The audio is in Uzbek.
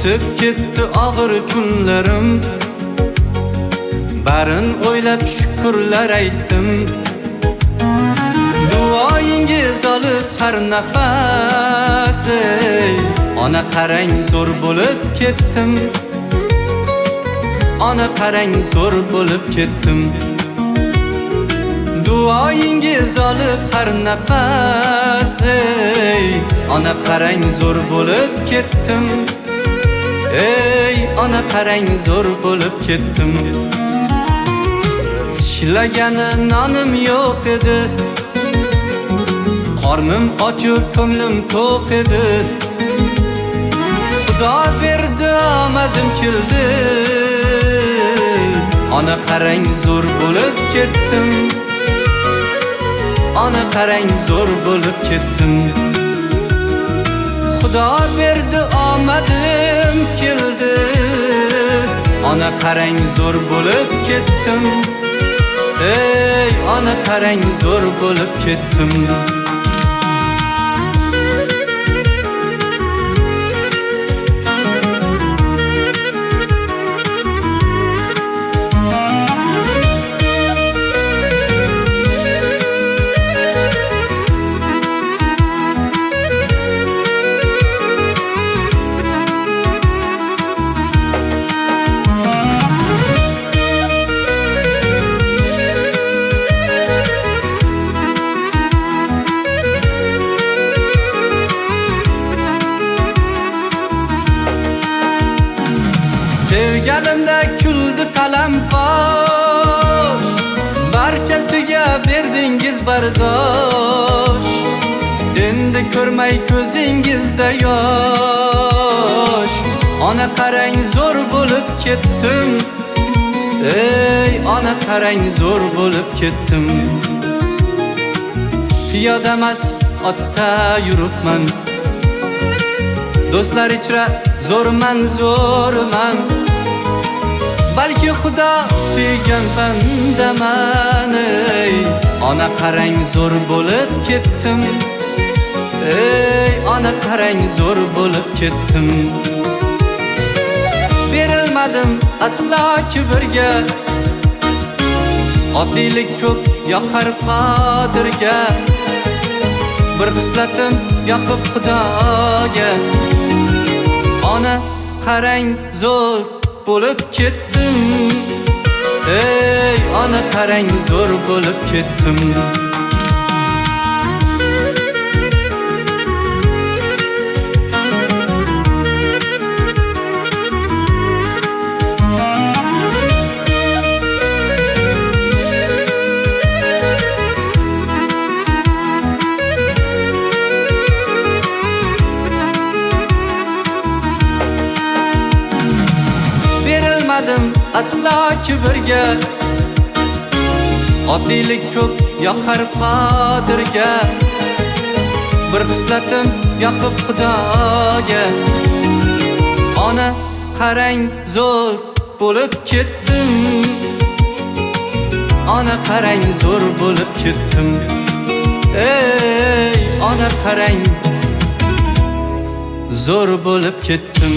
O'tib ketdi og'ir kunlarim, barin o'ylab shukrlar aytdim. Duoyingiz olib har nafas, ona qarang zo'r bo'lib ketdim. Ona qarang zo'r bo'lib ketdim. Duoyingiz olib har nafas, ona qarang zo'r bo'lib ketdim. Ey ona qarang zo'r bo'lib ketdim. Tishlagani nonim yo'q edi, qornim ochiq ko'nglim to'q edi. Xudo berdi omadim keldi, ona qarang zo'r bo'lib ketdim. Ona qarang zo'r bo'lib ketdim. Xudo berdi omadim keldi, ona qarang zo'r bo'lib ketdim. Ey ona qarang zo'r bo'lib ketdim. Sevgalimda kuldi qalam qosh, barchasiga berdingiz bardosh. Endi ko'rmay ko'zingizda yosh, ona qarang zo'r bo'lib ketdim. Ey ona qarang zo'r bo'lib ketdim. Piyoda emas otda yuribman, do'stlar ichra zo'rman zo'rman. Balki Xudo sevgan bandaman. Ey ona qarang zo'r bo'lib ketdim. Ey ona qarang zo'r bo'lib ketdim. Berilmadim aslo kibrga, oddiylik ko'p yoqar qodirga. Bir xislatim yoqib Xudoga, ona qarang zo'r bo'lib ketdim. Ey ona qarang zo'r bo'lib ketdim. Aslo kibrga, oddiylik ko'p yoqar qodirga. Bir xislatim yoqib Xudoga, ona qarang zo'r bo'lib ketdim. Ona qarang zo'r bo'lib ketdim. Ey ona qarang zo'r bo'lib ketdim.